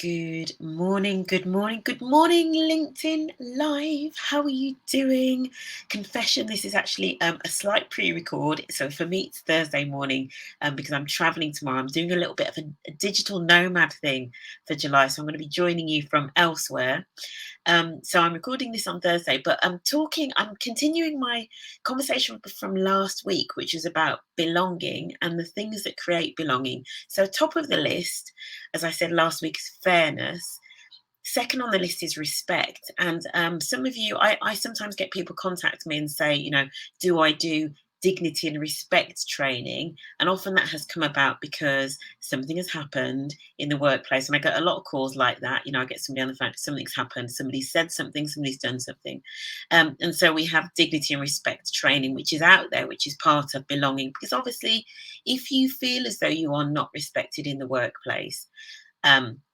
Good morning, good morning, good morning, LinkedIn Live. How are you doing? Confession, this is actually a slight pre-record. So for me, it's Thursday morning because I'm traveling tomorrow. I'm doing a little bit of a digital nomad thing for July. So I'm going to be joining you from elsewhere. So I'm recording this on Thursday, but I'm continuing my conversation from last week, which is about belonging and the things that create belonging. So top of the list, as I said last week, is fairness. Second on the list is respect. And some of you, I sometimes get people contact me and say, do I do dignity and respect training? And often that has come about because something has happened in the workplace. And I get a lot of calls like that. I get somebody on the phone, something's happened, somebody said something, somebody's done something. And so we have dignity and respect training, which is out there, which is part of belonging. Because obviously, if you feel as though you are not respected in the workplace,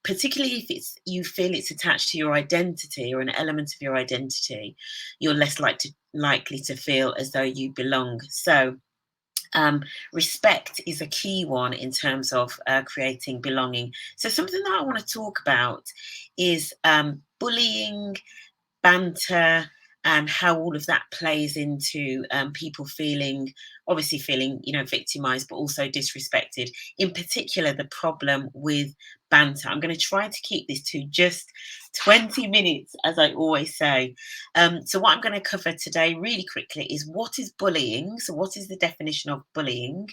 particularly if you feel it's attached to your identity or an element of your identity, you're less likely to feel as though you belong. So respect is a key one in terms of creating belonging. So something that I want to talk about is bullying, banter, and how all of that plays into people obviously feeling, victimized, but also disrespected. In particular, the problem with banter. I'm going to try to keep this to just 20 minutes, as I always say. So what I'm going to cover today really quickly is what is bullying. So what is the definition of bullying?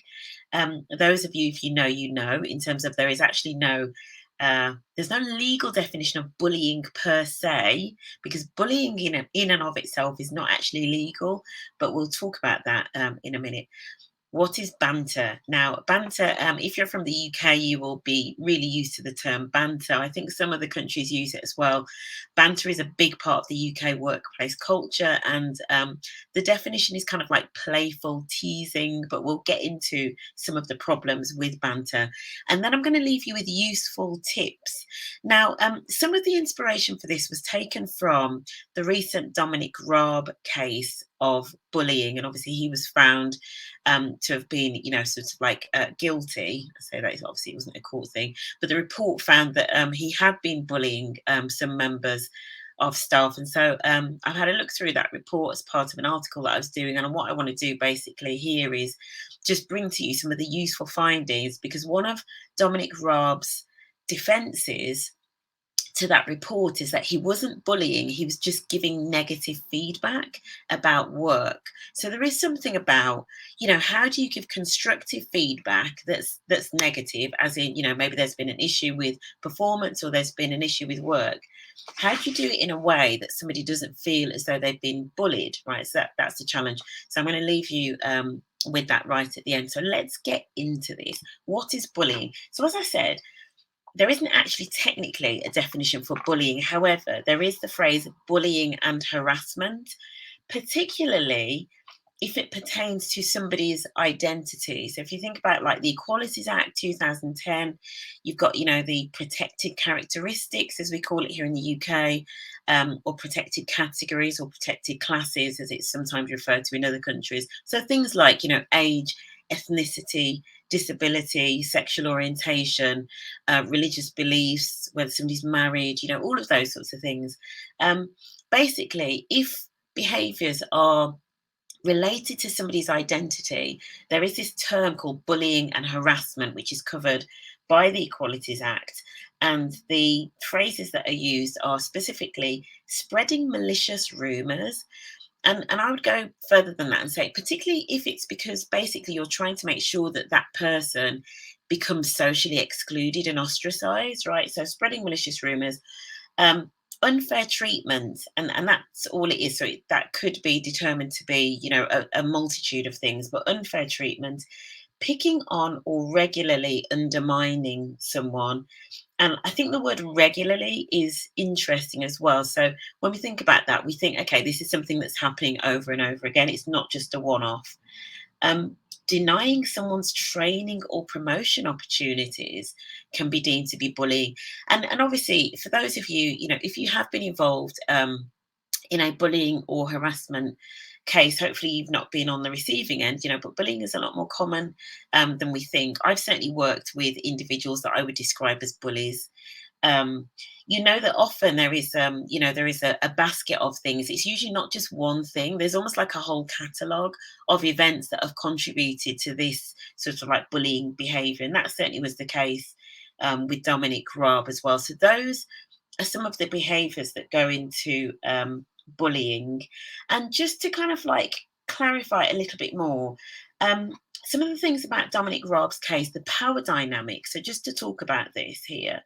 Those of you, if you know, in terms of there is actually there's no legal definition of bullying per se, because bullying in and of itself is not actually legal, but we'll talk about that in a minute. What is banter? Now, banter, if you're from the UK, you will be really used to the term banter. I think some other countries use it as well. Banter is a big part of the UK workplace culture, and the definition is kind of like playful teasing, but we'll get into some of the problems with banter. And then I'm going to leave you with useful tips. Now, some of the inspiration for this was taken from the recent Dominic Raab case of bullying, and obviously he was found to have been, sort of like guilty. I say that obviously it wasn't a court thing, but the report found that he had been bullying some members of staff. And so I've had a look through that report as part of an article that I was doing. And what I want to do basically here is just bring to you some of the useful findings, because one of Dominic Raab's defences to that report is that he wasn't bullying, he was just giving negative feedback about work. So there is something about, how do you give constructive feedback that's negative, as in, maybe there's been an issue with performance or there's been an issue with work. How do you do it in a way that somebody doesn't feel as though they've been bullied, right? So that's the challenge. So I'm going to leave you with that right at the end. So let's get into this. What is bullying? So as I said, there isn't actually technically a definition for bullying. However, there is the phrase bullying and harassment, particularly if it pertains to somebody's identity. So if you think about like the Equalities Act 2010, you've got, the protected characteristics, as we call it here in the UK, or protected categories or protected classes, as it's sometimes referred to in other countries. So things like, age, ethnicity, disability, sexual orientation, religious beliefs, whether somebody's married, all of those sorts of things. Basically, if behaviours are related to somebody's identity, there is this term called bullying and harassment, which is covered by the Equalities Act. And the phrases that are used are specifically spreading malicious rumours. And I would go further than that and say, particularly if it's because basically you're trying to make sure that that person becomes socially excluded and ostracized, right? So spreading malicious rumors, unfair treatment, and that's all it is. So that could be determined to be, a multitude of things, but unfair treatment, picking on or regularly undermining someone. And I think the word regularly is interesting as well. So when we think about that, we think, okay, this is something that's happening over and over again. It's not just a one-off. Denying someone's training or promotion opportunities can be deemed to be bullying. And obviously, for those of you, if you have been involved in a bullying or harassment case, hopefully you've not been on the receiving end, but bullying is a lot more common than we think. I've certainly worked with individuals that I would describe as bullies. um, you know that often there is, there is a basket of things. It's usually not just one thing. There's almost like a whole catalogue of events that have contributed to this sort of like bullying behaviour, and that certainly was the case with Dominic Raab as well. So those are some of the behaviours that go into bullying. And just to kind of like clarify it a little bit more, um, some of the things about Dominic Raab's case, the power dynamic. So just to talk about this here,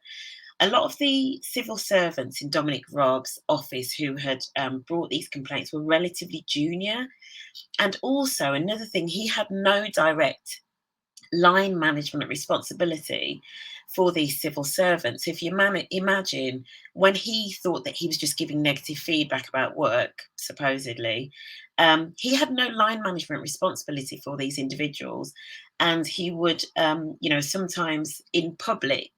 a lot of the civil servants in Dominic Raab's office who had brought these complaints were relatively junior. And also, another thing, he had no direct line management responsibility for these civil servants. If you imagine when he thought that he was just giving negative feedback about work, supposedly, he had no line management responsibility for these individuals. And he would, sometimes in public,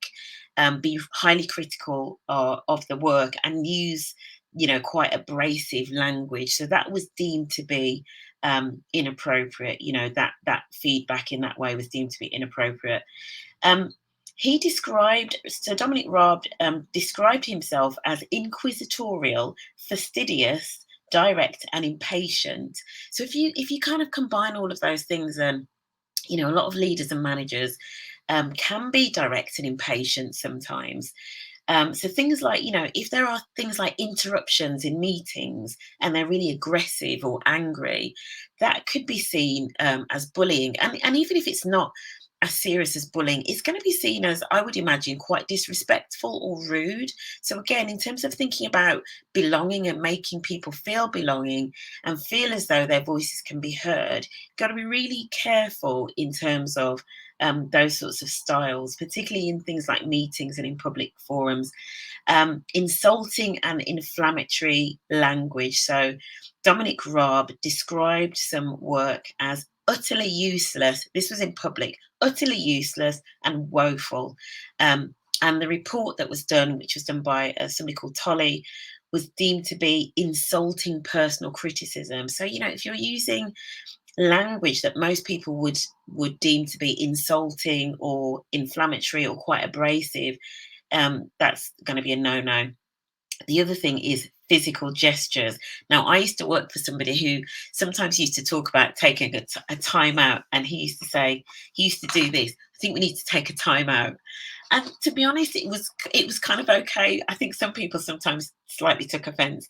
be highly critical of the work and use, quite abrasive language. So that was deemed to be inappropriate. That feedback in that way was deemed to be inappropriate. Um, Dominic Raab described himself as inquisitorial, fastidious, direct, and impatient. So if you kind of combine all of those things, a lot of leaders and managers can be direct and impatient sometimes. So things like, if there are things like interruptions in meetings and they're really aggressive or angry, that could be seen as bullying. And even if it's not as serious as bullying, it's going to be seen as, I would imagine, quite disrespectful or rude. So again, in terms of thinking about belonging and making people feel belonging and feel as though their voices can be heard, you've got to be really careful in terms of those sorts of styles, particularly in things like meetings and in public forums. Insulting and inflammatory language. So Dominic Raab described some work as utterly useless. This was in public, utterly useless and woeful. And the report that was done, which was done by somebody called Tolley, was deemed to be insulting personal criticism. So, if you're using language that most people would deem to be insulting or inflammatory or quite abrasive, that's going to be a no-no. The other thing is physical gestures. Now, I used to work for somebody who sometimes used to talk about taking a time out, and he used to do this. I think we need to take a time out. And to be honest, it was kind of okay. I think some people sometimes slightly took offence.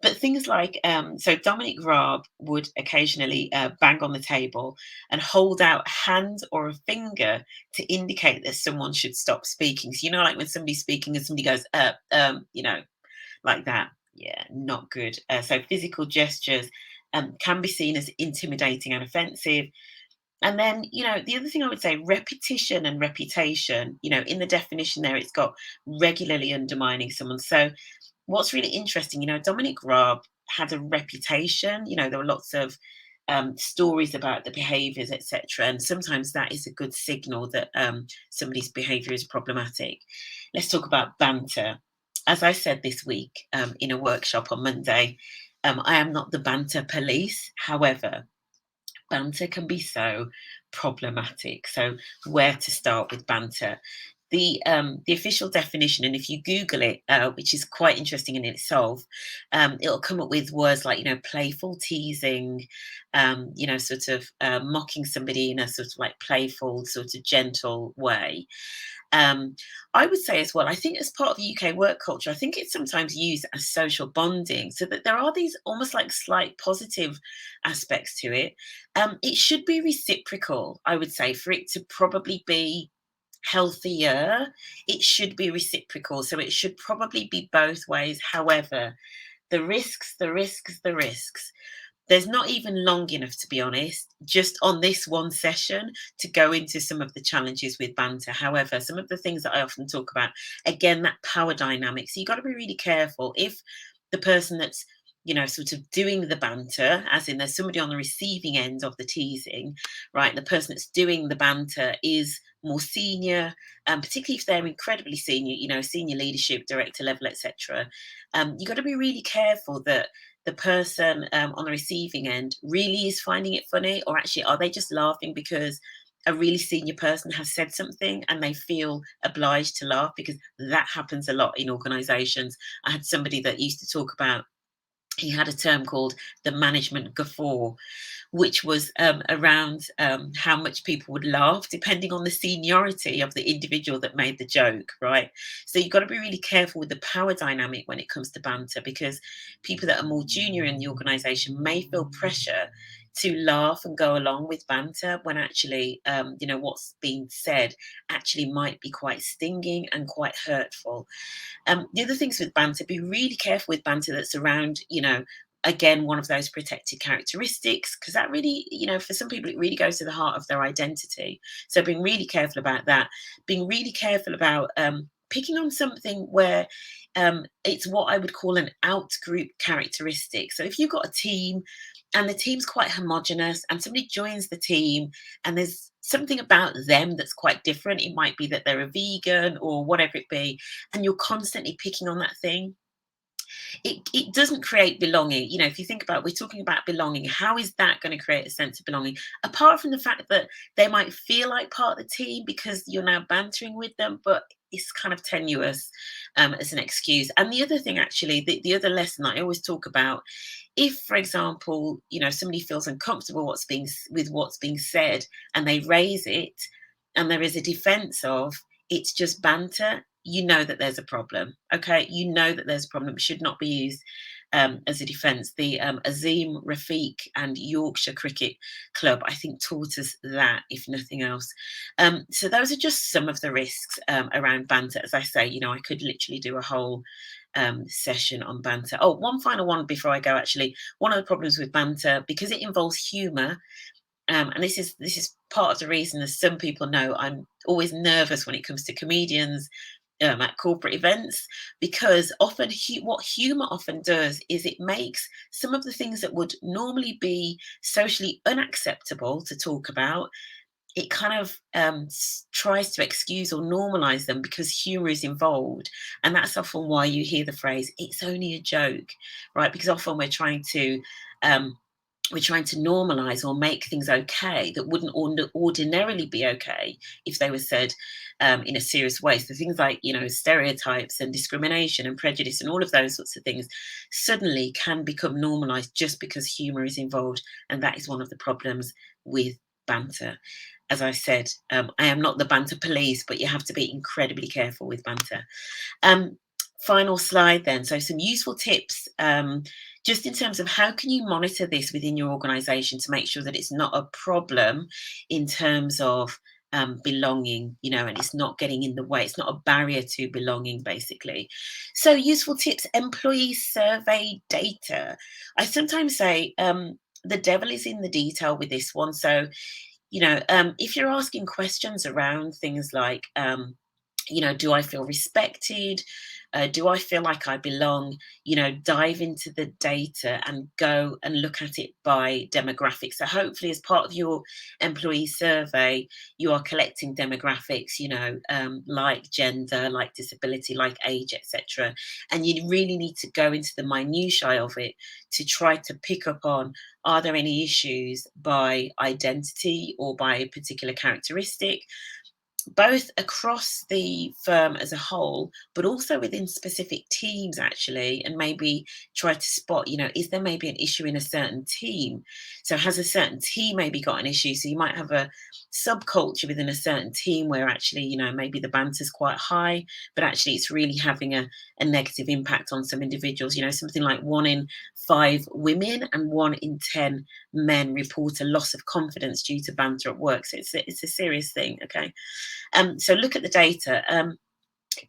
But things like, so Dominic Raab would occasionally bang on the table and hold out a hand or a finger to indicate that someone should stop speaking. So, like when somebody's speaking and somebody goes, like that. Yeah, not good. So physical gestures can be seen as intimidating and offensive. And then, the other thing I would say, repetition and reputation, in the definition there, it's got regularly undermining someone. So what's really interesting, Dominic Raab had a reputation. There were lots of stories about the behaviours, etc. And sometimes that is a good signal that somebody's behaviour is problematic. Let's talk about banter. As I said this week in a workshop on Monday, I am not the banter police. However, banter can be so problematic. So, where to start with banter? The official definition, and if you Google it, which is quite interesting in itself, it'll come up with words like playful teasing, sort of mocking somebody in a sort of like playful, sort of gentle way. Um, I would say as well, I think as part of UK work culture, I think it's sometimes used as social bonding, so that there are these almost like slight positive aspects to it. It should be reciprocal, I would say, for it to probably be healthier. It should be reciprocal, so it should probably be both ways. However, the risks, there's not even long enough, to be honest, just on this one session to go into some of the challenges with banter. However, some of the things that I often talk about, again, that power dynamic. So you've got to be really careful. If the person that's, sort of doing the banter, as in there's somebody on the receiving end of the teasing, right? The person that's doing the banter is more senior, particularly if they're incredibly senior, senior leadership, director level, etc. You've got to be really careful that the person on the receiving end really is finding it funny, or actually are they just laughing because a really senior person has said something and they feel obliged to laugh, because that happens a lot in organizations. I had somebody that used to talk about, he had a term called the management guffaw, which was around how much people would laugh depending on the seniority of the individual that made the joke, right? So you've got to be really careful with the power dynamic when it comes to banter, because people that are more junior in the organization may feel pressure to laugh and go along with banter when actually, what's being said actually might be quite stinging and quite hurtful. The other things with banter, be really careful with banter that's around, again, one of those protected characteristics, because that really, for some people, it really goes to the heart of their identity. So being really careful about that, being really careful about picking on something where it's what I would call an out group characteristic. So if you've got a team and the team's quite homogenous and somebody joins the team and there's something about them that's quite different, it might be that they're a vegan or whatever it be, and you're constantly picking on that thing, it doesn't create belonging. If you think about, we're talking about belonging, how is that going to create a sense of belonging, apart from the fact that they might feel like part of the team because you're now bantering with them, but it's kind of tenuous as an excuse. And the other thing, actually, the other lesson that I always talk about, if, for example, somebody feels uncomfortable with what's being said and they raise it, and there is a defense of it's just banter, you know that there's a problem. Okay, you know that there's a problem. It should not be used as a defence. The Azim Rafiq and Yorkshire Cricket Club, I think, taught us that, if nothing else. So those are just some of the risks around banter. As I say, I could literally do a whole session on banter. Oh, one final one before I go. Actually, one of the problems with banter, because it involves humour, and this is part of the reason, as some people know, I'm always nervous when it comes to comedians at corporate events, because often what humor often does is it makes some of the things that would normally be socially unacceptable to talk about, it kind of tries to excuse or normalize them because humor is involved. And that's often why you hear the phrase, it's only a joke, right? Because often um, we're trying to normalize or make things okay that wouldn't ordinarily be okay if they were said in a serious way. So things like, stereotypes and discrimination and prejudice and all of those sorts of things suddenly can become normalized just because humor is involved. And that is one of the problems with banter. As I said, I am not the banter police, but you have to be incredibly careful with banter. Um, Final slide then. So some useful tips, just in terms of how can you monitor this within your organization to make sure that it's not a problem in terms of belonging, and it's not getting in the way. It's not a barrier to belonging, basically. So useful tips, employee survey data. I sometimes say the devil is in the detail with this one. So, if you're asking questions around things like, do I feel respected? Do I feel like I belong? Dive into the data and go and look at it by demographics. So hopefully, as part of your employee survey, you are collecting demographics, like gender, like disability, like age, etc. And you really need to go into the minutiae of it to try to pick up on, are there any issues by identity or by a particular characteristic, both across the firm as a whole, but also within specific teams, actually, and maybe try to spot, is there maybe an issue in a certain team? So has a certain team maybe got an issue? So you might have a subculture within a certain team where actually, maybe the banter's quite high, but actually it's really having a negative impact on some individuals. Something like 1 in 5 women and 1 in 10 men report a loss of confidence due to banter at work. So it's a serious thing, okay? So look at the data.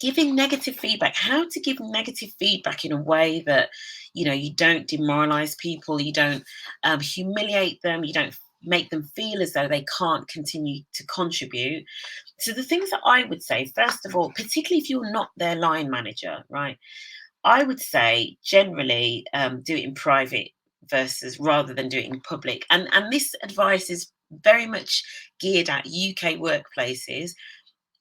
Giving negative feedback, how to give negative feedback in a way that, you don't demoralize people, you don't humiliate them, you don't make them feel as though they can't continue to contribute. So the things that I would say, first of all, particularly if you're not their line manager, right, I would say generally do it in private versus rather than do it in public. And this advice is very much geared at UK workplaces.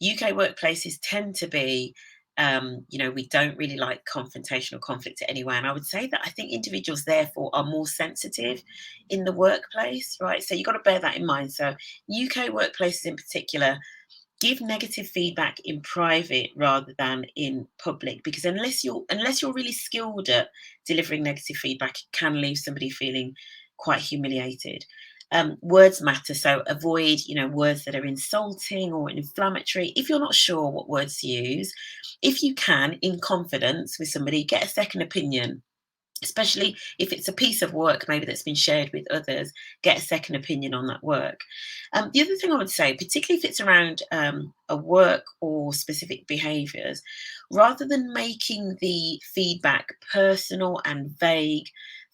UK workplaces tend to be We don't really like confrontational conflict anyway. And I would say that I think individuals, therefore, are more sensitive in the workplace, right? So you've got to bear that in mind. So, UK workplaces in particular, give negative feedback in private rather than in public, because unless you're really skilled at delivering negative feedback, it can leave somebody feeling quite humiliated. Words matter, so avoid words that are insulting or inflammatory. If you're not sure what words to use, if you can, in confidence with somebody, get a second opinion, especially if it's a piece of work maybe that's been shared with others. Get a second opinion on that work. The other thing I would say, particularly if it's around a work or specific behaviours, rather than making the feedback personal and vague,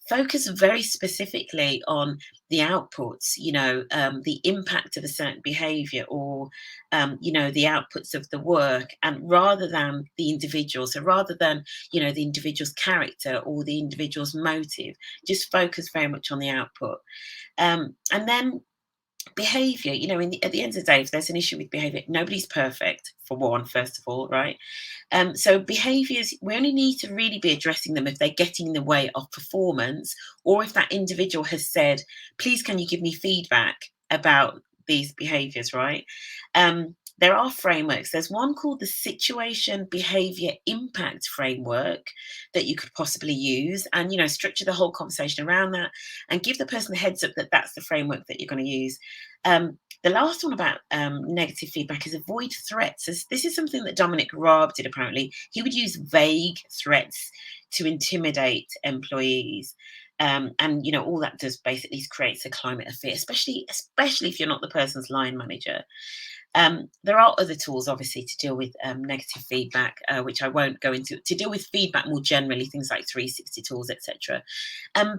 focus very specifically on the outputs, the impact of a certain behaviour, or the outputs of the work, and rather than the individual. So rather than the individual's character or the individual's motive, just focus very much on the output. And then behavior, at the end of the day, if there's an issue with behavior, nobody's perfect, for one, first of all, right? So behaviors, we only need to really be addressing them if they're getting in the way of performance, or if that individual has said, please, can you give me feedback about these behaviors, right? There are frameworks. There's one called the Situation Behavior Impact Framework that you could possibly use, and structure the whole conversation around that, and give the person the heads up that that's the framework that you're going to use. The last one about negative feedback is avoid threats. This is something that Dominic Raab did, apparently. He would use vague threats to intimidate employees. And all that does basically is creates a climate of fear, especially if you're not the person's line manager. There are other tools, obviously, to deal with negative feedback, which I won't go into. To deal with feedback more generally, things like 360 tools, etc.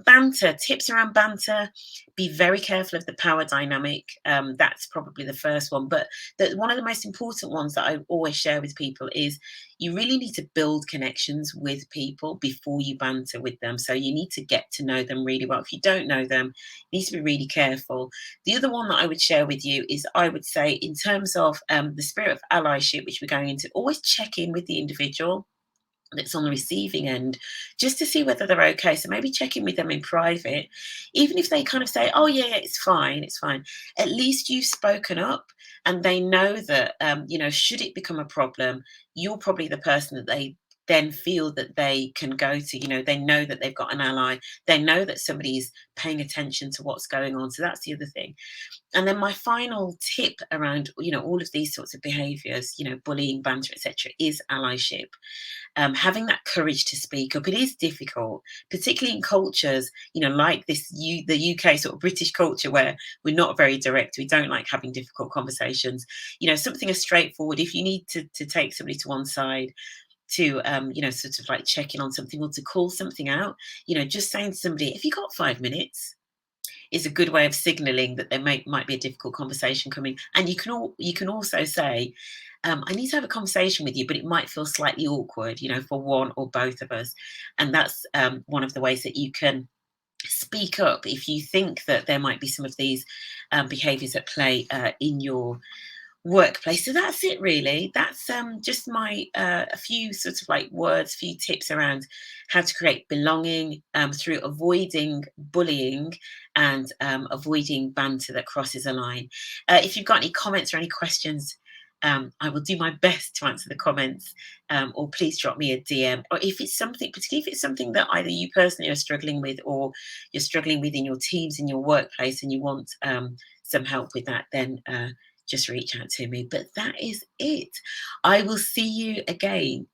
Banter, tips around banter. Be very careful of the power dynamic. That's probably the first one. But one of the most important ones that I always share with people is you really need to build connections with people before you banter with them. So you need to get to know them really well. If you don't know them, you need to be really careful. The other one that I would share with you is, I would say, in terms of the spirit of allyship, which we're going into, always check in with the individual that's on the receiving end, just to see whether they're okay. So maybe check in with them in private, even if they kind of say, oh yeah, it's fine, it's fine. At least you've spoken up, and they know that should it become a problem, you're probably the person that they then feel that they can go to. They know that they've got an ally, they know that somebody's paying attention to what's going on. So that's the other thing. And then my final tip around all of these sorts of behaviors, bullying, banter, etc., is allyship. Having that courage to speak up. It is difficult, particularly in cultures, like the UK sort of British culture, where we're not very direct. We don't like having difficult conversations. Something as straightforward. If you need to take somebody to one side to, sort of like check in on something, or to call something out, just saying to somebody, "If you got 5 minutes," is a good way of signaling that there might be a difficult conversation coming. And you can also say, I need to have a conversation with you, but it might feel slightly awkward, for one or both of us. And that's one of the ways that you can speak up if you think that there might be some of these behaviors at play in your workplace. So that's it, really. That's just my a few sort of like words, few tips around how to create belonging through avoiding bullying and avoiding banter that crosses a line. If you've got any comments or any questions, I will do my best to answer the comments, or please drop me a DM. Or if it's something, particularly if it's something that either you personally are struggling with, or you're struggling with in your teams, in your workplace, and you want some help with that, then just reach out to me. But that is it. I will see you again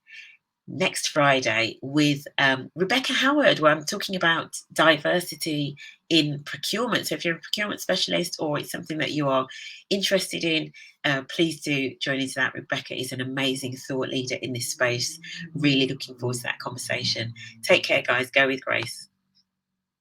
next Friday with Rebecca Howard, where I'm talking about diversity in procurement. So if you're a procurement specialist, or it's something that you are interested in, please do join into that. Rebecca is an amazing thought leader in this space. Really looking forward to that conversation. Take care, guys. Go with grace.